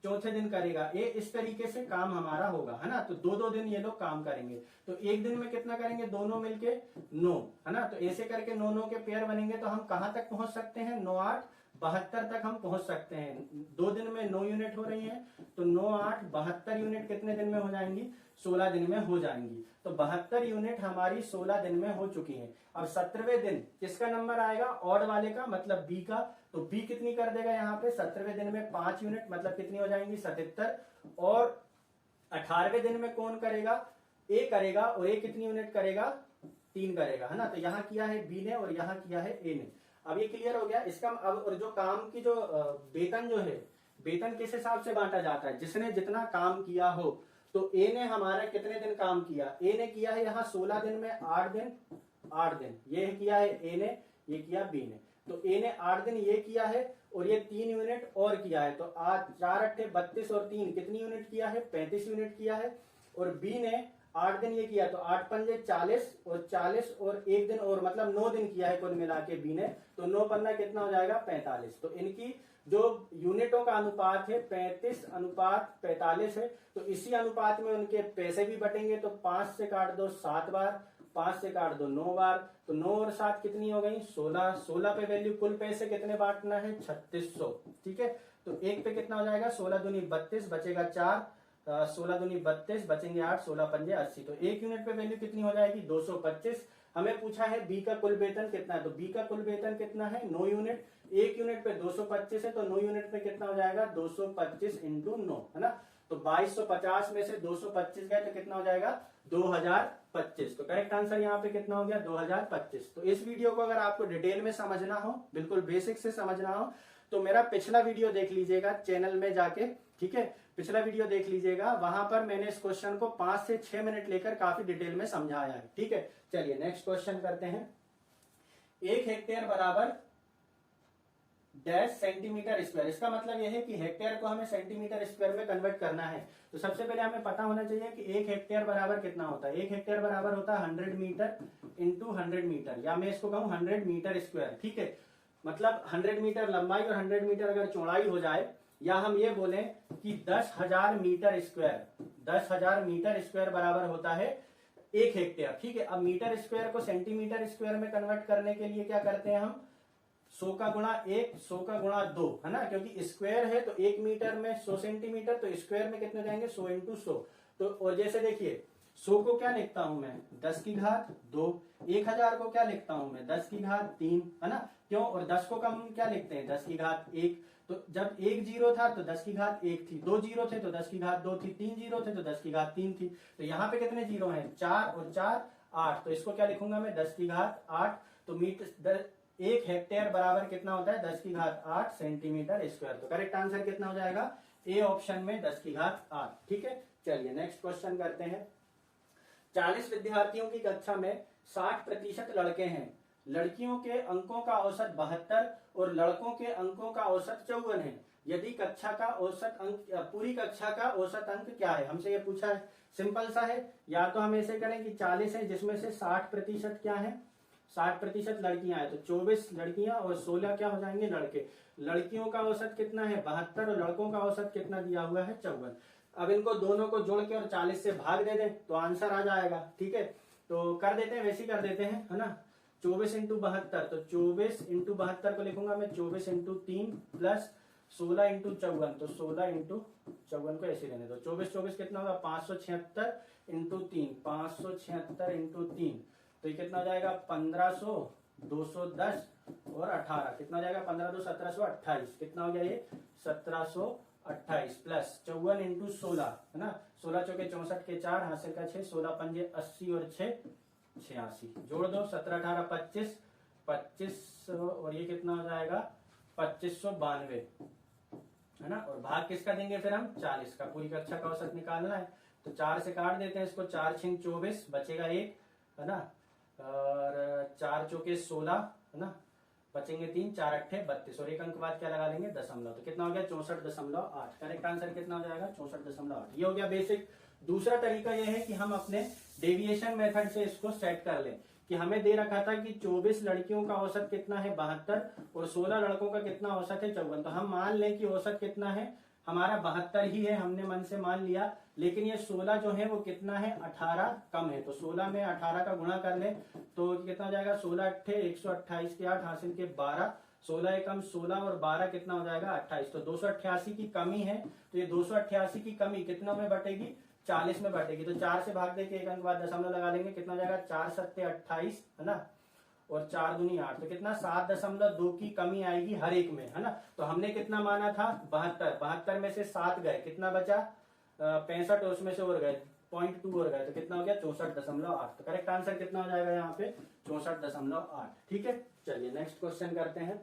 चौथे दिन करेगा ए। इस तरीके से काम हमारा होगा, है ना। तो 2-2 दिन ये लोग काम करेंगे। तो एक दिन में कितना करेंगे, दोनों मिलके 9, है ना। तो ऐसे करके 9-9 के पेयर बनेंगे। तो हम कहां तक पहुंच सकते हैं, 9-8 72 तक हम पहुंच सकते हैं। 2 दिन में 9 यूनिट हो रही हैं तो 9-8 72 यूनिट कितने दिन में हो जाएंगी, 16 दिन में हो जाएंगी। तो 72 यूनिट हमारी 16 दिन में हो चुकी है। अब 17वें दिन किसका नंबर आएगा, ऑड वाले का, मतलब बी का। तो बी कितनी कर देगा यहाँ पे, 17वें दिन में 5 यूनिट, मतलब कितनी हो जाएंगी 77। और 18वें दिन में कौन करेगा, ए करेगा। और ए कितनी यूनिट करेगा, 3 करेगा, है ना। तो यहाँ किया है बी ने और यहाँ किया है ए ने। अब ये क्लियर हो गया इसका। अब और जो काम की जो वेतन जो है, वेतन किस हिसाब से बांटा जाता है, जिसने जितना काम किया हो। तो ए ने हमारा कितने दिन काम किया, ए ने किया है यहाँ 16 दिन में 8 दिन, 8 दिन ये किया है ए ने, ये किया बी ने। तो ए ने 8 दिन ये किया है और ये 3 यूनिट और किया है। तो आज 4 8 32 और 3 कितनी यूनिट किया है, 35 यूनिट किया है। और बी ने 8 दिन ये किया तो 8 पंजे 40 और 40 और 1 दिन और, मतलब 9 दिन किया है कुल मिला के बी ने। तो 9 पन्ना कितना हो जाएगा 45। तो इनकी जो यूनिटों का अनुपात है 35:45 है। तो इसी अनुपात में उनके पैसे भी बटेंगे। तो 5 से काट दो 7 बार, 5 से काट दो 9 बार। तो 9 और 7 कितनी हो गई 16। 16 पे वैल्यू कुल पैसे कितने बांटना है 3600। ठीक है, तो एक पे कितना हो जाएगा 16 दूनी 32 बचेगा 4, 16 दूनी 32 बचेंगे 8, 16 पंजे 80। तो एक यूनिट पे वैल्यू कितनी हो जाएगी 225। हमें पूछा है बी का कुल वेतन कितना है। तो बी का कुल वेतन कितना है 9 यूनिट। एक यूनिट पे 225 है तो 9 यूनिट पे कितना हो जाएगा 225 इंटू 9, है ना। तो 2250 में से 225 गए तो कितना हो जाएगा 2025। तो करेक्ट आंसर यहाँ पे कितना हो गया 2025। तो इस वीडियो को अगर आपको डिटेल में समझना हो, बिल्कुल बेसिक से समझना हो, तो मेरा पिछला वीडियो देख लीजिएगा चैनल में जाके। ठीक है, पिछला वीडियो देख लीजिएगा, वहां पर मैंने इस क्वेश्चन को 5 से 6 मिनट लेकर काफी डिटेल में समझाया है। ठीक है, चलिए नेक्स्ट क्वेश्चन करते हैं। 1 हेक्टेयर बराबर डैश सेंटीमीटर स्क्वायर। इसका मतलब यह है कि हेक्टेयर को हमें सेंटीमीटर स्क्वायर में कन्वर्ट करना है। तो सबसे पहले हमें पता होना चाहिए कि 1 हेक्टेयर बराबर कितना होता है। 1 हेक्टेयर बराबर होता है 100 मीटर इंटू 100 मीटर, या मैं इसको कहूं 100 मीटर स्क्वायर। ठीक है, मतलब 100 मीटर लंबाई और 100 मीटर अगर चौड़ाई हो जाए, या हम ये बोलें कि 10,000 मीटर स्क्वायर, 10,000 मीटर स्क्वायर बराबर होता है 1 हेक्टेयर। ठीक है, अब मीटर स्क्वायर को सेंटीमीटर स्क्वायर में कन्वर्ट करने के लिए क्या करते हैं हम, 100 का गुणा 1, 100 का गुणा 2, है ना। क्योंकि स्क्वायर है तो 1 मीटर में 100 सेंटीमीटर, तो स्क्वायर में कितने जाएंगे 100 इंटू 100। तो और जैसे देखिए 100 को क्या लिखता हूं मैं 10 की घात 2, 1000 को क्या लिखता हूं मैं 10 की घात 3, है ना। क्यों, और 10 को हम क्या लिखते हैं 10 की घात 1। तो जब 1 जीरो था तो 10 की घात 1 थी, 2 जीरो थे तो 10 की घात 2 थी, 3 जीरो थे तो 10 की घात 3 थी। तो यहाँ पे कितने जीरो हैं 4 और 4 8। तो इसको क्या लिखूंगा मैं 10 की घात 8। तो 1 हेक्टेयर बराबर कितना होता है 10 की घात 8 सेंटीमीटर स्क्वायर। तो करेक्ट आंसर कितना हो जाएगा ए ऑप्शन में 10 की घात 8। ठीक है, चलिए नेक्स्ट क्वेश्चन करते हैं। 40 विद्यार्थियों की कक्षा में 60% लड़के हैं। लड़कियों के अंकों का औसत 72 और लड़कों के अंकों का औसत 54 है। यदि कक्षा का औसत अंक, पूरी कक्षा का औसत अंक क्या है, हमसे ये पूछा है। सिंपल सा है, या तो हम ऐसे करें कि 40 है जिसमें से 60% क्या है 60% लड़कियां हैं। तो 24 लड़कियां और 16 क्या हो जाएंगे लड़के। लड़कियों का औसत कितना है 72 और लड़कों का औसत कितना दिया हुआ है 54। अब इनको दोनों को जोड़ के और 40 से भाग दे दें तो आंसर आ जाएगा। ठीक है, तो कर देते हैं, वैसे ही कर देते हैं, है ना। 24 इंटू 72, तो 24 इंटू 72 को लिखूंगा मैं 24 इंटू 3 प्लस 16 इंटू 54, तो 16 इंटू 54 को ऐसे रहने दो। 24 24 कितना होगा 576 इंटू 3, 576 इंटू 3, तो ये कितना हो जाएगा 1500, 210 और 18 कितना हो जाएगा 15 2 1728, कितना हो गया ये 1728 प्लस 54 इंटू 16 है ना, 16 चौके 64 के 4 हासिल का 6, 16 पंजे 80 और 6 86, जोड़ दो 17 18 25, 25 और ये कितना हो जाएगा 2592 है ना। और भाग किसका देंगे फिर हम 40 का, पूरी कक्षा का औसत निकालना है तो 4 से काट देते हैं इसको, 4 6 24 बचेगा 1 है ना, और 4 चौके 16 है ना, बचेंगे 3, 4 अट्ठे 32 और एक अंक बाद क्या लगा लेंगे दशमलव, तो कितना हो गया 64.8। करेक्ट आंसर कितना हो जाएगा 64.8। ये हो गया बेसिक। दूसरा तरीका यह है कि हम अपने डेविएशन मेथड से इसको सेट कर लें कि हमें दे रखा था कि 24 लड़कियों का औसत कितना है 72 और 16 लड़कों का कितना औसत है 54, तो हम मान लें कि औसत कितना है हमारा 72 ही है, हमने मन से मान लिया, लेकिन ये 16 जो है वो कितना है 18 कम है, तो 16 में 18 का गुणा कर ले तो कितना हो जाएगा 16 अट्ठे 128 के 8 हासिल के 12, 16 एकम 16 और 12 कितना हो जाएगा 28, तो 288 की कमी है, तो ये 288 की कमी कितना में बटेगी 40 में बटेगी, तो 4 से भाग देके एक अंक बाद दशमलव लगा लेंगे, कितना हो जाएगा 4 सत्ते 28 है ना, और 4 दूनी 8, तो कितना 7.2 की कमी आएगी हर एक में है ना। तो हमने कितना माना था 72 में से 7 गए, कितना बचा 65, उसमें से और गए 0.2 और गए, तो कितना हो गया 64.8। तो करेक्ट आंसर कितना हो जाएगा यहाँ पे 64.8। ठीक है, चलिए नेक्स्ट क्वेश्चन करते हैं।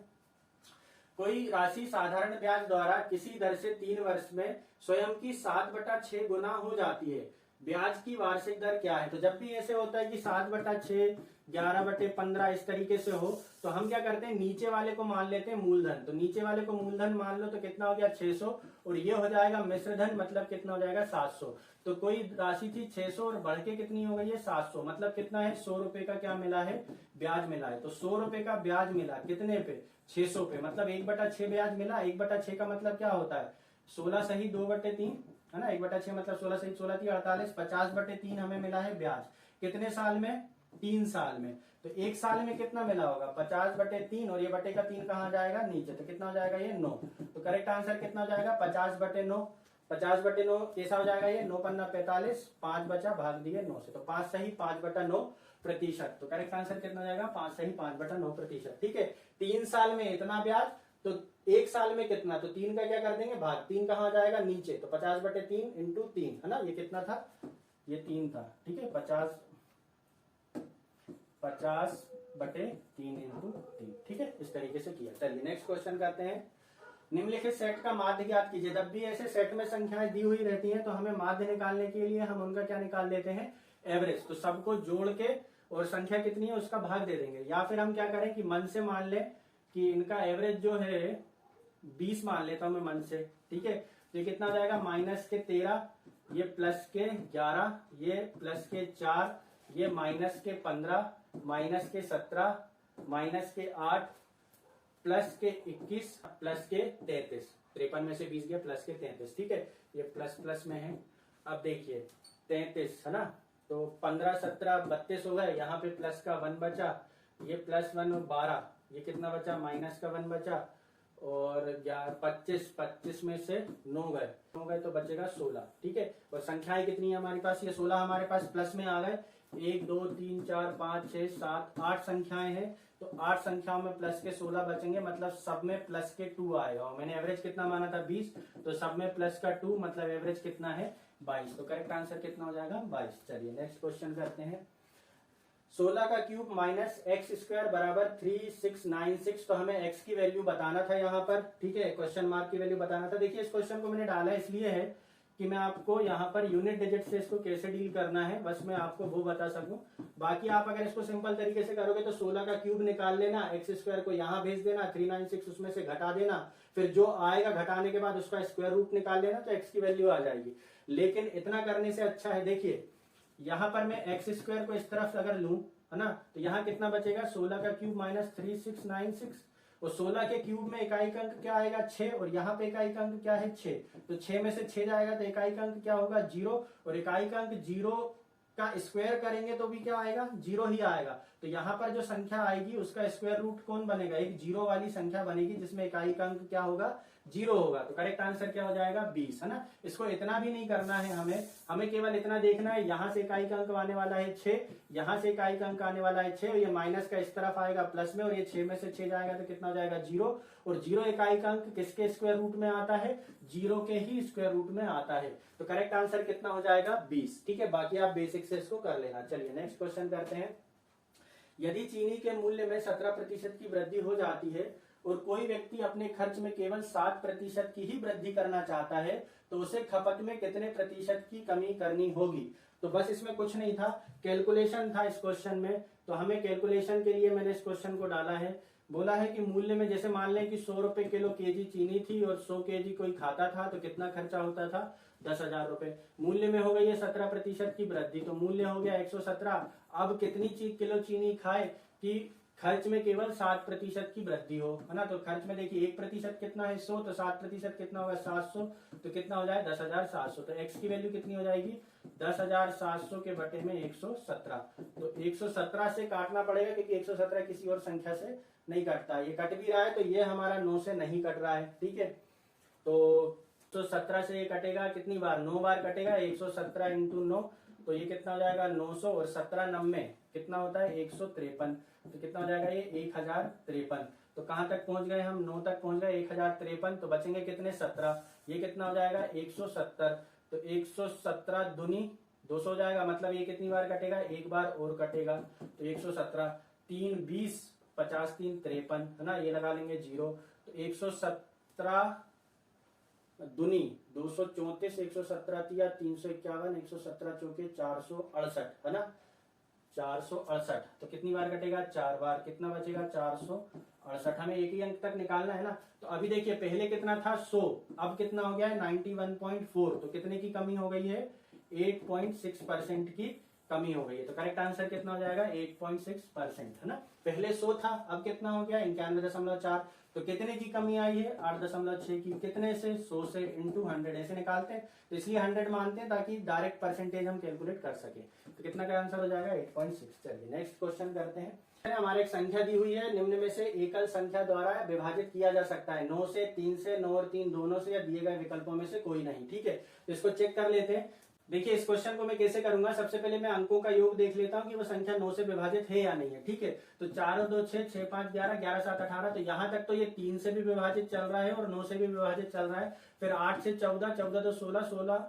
कोई राशि साधारण ब्याज द्वारा किसी दर से 3 वर्ष में स्वयं की 7/6 गुना हो जाती है, ब्याज की वार्षिक दर क्या है। तो जब भी ऐसे होता है कि 7/6 11/15 इस तरीके से हो तो हम क्या करते हैं नीचे वाले को मान लेते हैं मूलधन, तो नीचे वाले को मूलधन मान लो तो कितना हो गया 600 और ये हो जाएगा मिश्र धन, मतलब कितना हो जाएगा 700। तो कोई राशि थी 600 और बढ़ के कितनी हो गई है 700, मतलब कितना है 100 रुपए का क्या मिला है ब्याज मिला है। तो 100 रुपए का ब्याज मिला कितने पे 600 पे, मतलब 1/6 ब्याज मिला। 1/6 का मतलब क्या होता है 16 सही 2/3 है ना, 1/6 मतलब 16 सही 16 थी 48, 50/3 हमें मिला है ब्याज, कितने साल में 3 साल में। तो एक साल में कितना मिला होगा 50/3 और ये बटे का 3 कहाँ जाएगा नीचे, तो कितना हो जाएगा ये 9। तो करेक्ट आंसर कितना हो जाएगा 50/9। 50/9 कैसा हो जाएगा ये 9 पन्ना 45, 5 बचा भाग दिए 9 से, तो 5 सही 5/9%। तो करेक्ट आंसर कितना हो जाएगा 5 सही 5/9%। ठीक है, 3 साल में इतना ब्याज, तो एक साल में कितना, तो 3 का क्या कर देंगे भाग, 3 कहाँ जाएगा नीचे, तो 50/3 इंटू 3 है ना, ये कितना था ये 3 था। ठीक है 50/3 इंटू 3। ठीक है, इस तरीके से किया। चलिए नेक्स्ट क्वेश्चन करते हैं। निम्नलिखित सेट का माध्य ज्ञात कीजिए। जब भी ऐसे सेट में संख्याएं दी हुई रहती हैं तो हमें माध्य निकालने के लिए हम उनका क्या निकाल लेते हैं एवरेज, तो सबको जोड़ के और संख्या कितनी है उसका भाग दे देंगे, या फिर हम क्या करें कि मन से मान लें कि इनका एवरेज जो है 20 मान लेता हूं मैं मन से। ठीक है, तो ये कितना हो जाएगा -13, ये +11, ये +4, ये -15, -17, -8, +21, +33, 53 में से 20 गया +33। ठीक है, ये प्लस में है। अब देखिए 33 है ना, तो 15 17 32 हो गए, यहाँ पे प्लस का 1 बचा, ये +1 और 12, ये कितना बचा माइनस का 1 बचा, और 25 में से 9 गए तो बचेगा 16। ठीक है, और संख्याएं कितनी है हमारे पास, ये 16 हमारे पास प्लस में आ गए, 1 2 3 4 5 6 7 8 संख्याएं हैं, तो 8 संख्याओं में प्लस के 16 बचेंगे, मतलब सब में प्लस के 2 आएगा। और मैंने एवरेज कितना माना था 20, तो सब में प्लस का 2, मतलब एवरेज कितना है 22। तो करेक्ट आंसर कितना हो जाएगा 22। चलिए नेक्स्ट क्वेश्चन करते हैं। 16 का क्यूब माइनस एक्स स्क्वायर बराबर 3696, तो हमें x की वैल्यू बताना था यहाँ पर। ठीक है, क्वेश्चन मार्क की वैल्यू बताना था। देखिए इस क्वेश्चन को मैंने डाला इसलिए है कि मैं आपको यहाँ पर यूनिट डिजिट से इसको कैसे डील करना है बस मैं आपको वो बता सकूं। बाकी आप अगर इसको सिंपल तरीके से करोगे तो 16 का क्यूब निकाल लेना, एक्स स्क्वायर को यहाँ भेज देना, 396 उसमें से घटा देना, फिर जो आएगा घटाने के बाद उसका स्क्वायर रूट निकाल लेना, तो एक्स की वैल्यू आ जाएगी। लेकिन इतना करने से अच्छा है, देखिए यहाँ पर मैं एक्स स्क्वायर को इस तरफ अगर लूं है ना, तो यहाँ कितना बचेगा 16 का क्यूब माइनस 3696, और 16 के क्यूब में इकाई अंक क्या आएगा 6, और यहाँ पे इकाई अंक क्या है 6, तो 6 में से 6 जाएगा तो इकाई अंक क्या होगा 0, और इकाई अंक 0 का स्क्वायर करेंगे तो भी क्या आएगा 0 ही आएगा। तो यहाँ पर जो संख्या आएगी उसका स्क्वायर रूट कौन बनेगा, एक जीरो वाली संख्या बनेगी जिसमें इकाई का अंक क्या होगा, जीरो होगा। तो करेक्ट आंसर क्या हो जाएगा, 20, है ना। इसको इतना भी नहीं करना है हमें केवल इतना देखना है, यहाँ से इकाई का अंक आने वाला है 6, यहाँ से इकाई का अंक आने वाला है 6, और ये माइनस का इस तरफ आएगा प्लस में, और ये 6 में से 6 जाएगा तो कितना हो जाएगा, 0। और 0 इकाई का अंक किसके स्क्वायर रूट में आता है, 0 के ही स्क्वायर रूट में आता है। तो करेक्ट आंसर कितना हो जाएगा, 20। ठीक है, बाकी आप बेसिक से इसको कर लेना। चलिए नेक्स्ट क्वेश्चन करते हैं। यदि चीनी के मूल्य में 17% की वृद्धि हो जाती है और कोई व्यक्ति अपने खर्च में केवल 7% की ही वृद्धि करना चाहता है, तो उसे खपत में कितने प्रतिशत की कमी करनी होगी। तो बस इसमें कुछ नहीं था, कैलकुलेशन था इस क्वेश्चन में। तो हमें कैलकुलेशन के लिए मैंने इस क्वेश्चन को डाला है, बोला है कि मूल्य में, जैसे मान लें कि 100 रुपए किलो केजी चीनी थी और 100 केजी कोई खाता था, तो कितना खर्चा होता था, 10,000 रुपए। मूल्य में हो गई है 17% की वृद्धि, तो मूल्य हो गया 117। अब कितनी किलो चीनी खाए कि खर्च में केवल 7% की वृद्धि हो, है ना। तो खर्च में देखिए 1% कितना है, 100, तो 7% कितना होगा, 700, तो कितना हो जाए 10,700। तो x की वैल्यू कितनी हो जाएगी, 10,700 के बटे में 117। तो 117 से काटना पड़ेगा क्योंकि 117 किसी और संख्या से नहीं कटता। ये कट भी रहा है तो ये हमारा 9 से नहीं कट रहा है, ठीक है। तो 17 से ये कटेगा कितनी बार, 9 बार कटेगा। 117 इंटू 9, तो ये कितना हो जाएगा 900, और 17 90 कितना होता है 153, तो कितना हो जाएगा ये 1053। तो कहां तक पहुंच गए हम, 9 तक पहुंच गए, 1053। तो बचेंगे कितने, 17। ये कितना हो जाएगा 170, तो 117 दूनी 200 हो जाएगा, मतलब ये कितनी बार कटेगा, एक बार और कटेगा। तो 117, 3 20, 50 3 53, है ना, ये लगा लेंगे 0। तो 117 दुनी 234, 117 तिया 351, 117 चौके 468, है ना, 468। तो कितनी बार कटेगा, 4 बार। कितना बचेगा 468। हमें एक ही अंक तक निकालना है ना। तो अभी देखिए पहले कितना था 100, अब कितना हो गया है 91.4। तो कितने की कमी हो गई है, 8.6% की कमी हो गई है। तो करेक्ट आंसर कितना हो जाएगा 8.6%, है ना। पहले 100 था, अब कितना हो गया 91.4। तो कितने की कमी आई है, 8.6 की। कितने से, 100 से इंटू 100 ऐसे निकालते हैं, तो इसलिए 100 मानते हैं ताकि डायरेक्ट परसेंटेज हम कैलकुलेट कर सके। तो कितना का आंसर हो जाएगा 8.6। चलिए नेक्स्ट क्वेश्चन करते हैं। हमारे एक संख्या दी हुई है, निम्न में से एकल संख्या द्वारा विभाजित किया जा सकता है, 9 से, 3 से, 9 और 3 दोनों से, या दिए गए विकल्पों में से कोई नहीं। ठीक है, तो इसको चेक कर लेते हैं। देखिए इस क्वेश्चन को मैं कैसे करूंगा, सबसे पहले मैं अंकों का योग देख लेता हूं कि वो संख्या 9 से विभाजित है या नहीं है। ठीक है, तो 4 और 2 6, 6 5 11, 11 7 18। तो यहां तक तो ये 3 से भी विभाजित चल रहा है और 9 से भी विभाजित चल रहा है। फिर 8 से 14, 14 2 16, 16,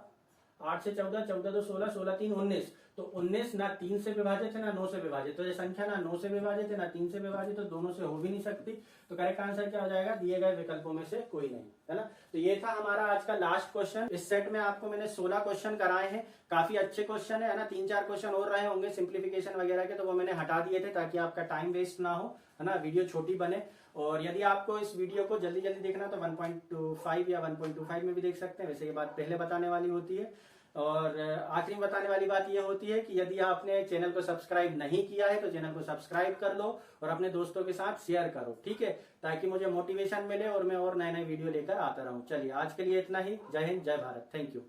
8 से 14, 14 2 16, 16 3 19। तो 19 ना 3 से विभाजित है ना 9 से विभाजित, तो ये संख्या ना 9 से विभाजित है ना 3 से विभाजित, तो दोनों से हो भी नहीं सकती। तो करेक्ट आंसर क्या हो जाएगा, दिए गए विकल्पों में से कोई नहीं, है ना। तो ये था हमारा आज का लास्ट क्वेश्चन। इस सेट में आपको मैंने 16 क्वेश्चन कराए हैं, काफी अच्छे क्वेश्चन है ना। 3-4 क्वेश्चन और रहे होंगे सिंप्लीफिकेशन वगैरह के, तो वो मैंने हटा दिए थे ताकि आपका टाइम वेस्ट ना हो, है ना, वीडियो छोटी बने। और यदि आपको इस वीडियो को जल्दी जल्दी देखना तो 1.25 या 1.25 में भी देख सकते हैं। वैसे ये बात पहले बताने वाली होती है। और आखिरी में बताने वाली बात यह होती है कि यदि आपने चैनल को सब्सक्राइब नहीं किया है तो चैनल को सब्सक्राइब कर लो और अपने दोस्तों के साथ शेयर करो, ठीक है, ताकि मुझे मोटिवेशन मिले और मैं और नए नए वीडियो लेकर आता रहूं। चलिए आज के लिए इतना ही। जय हिंद, जय भारत, थैंक यू।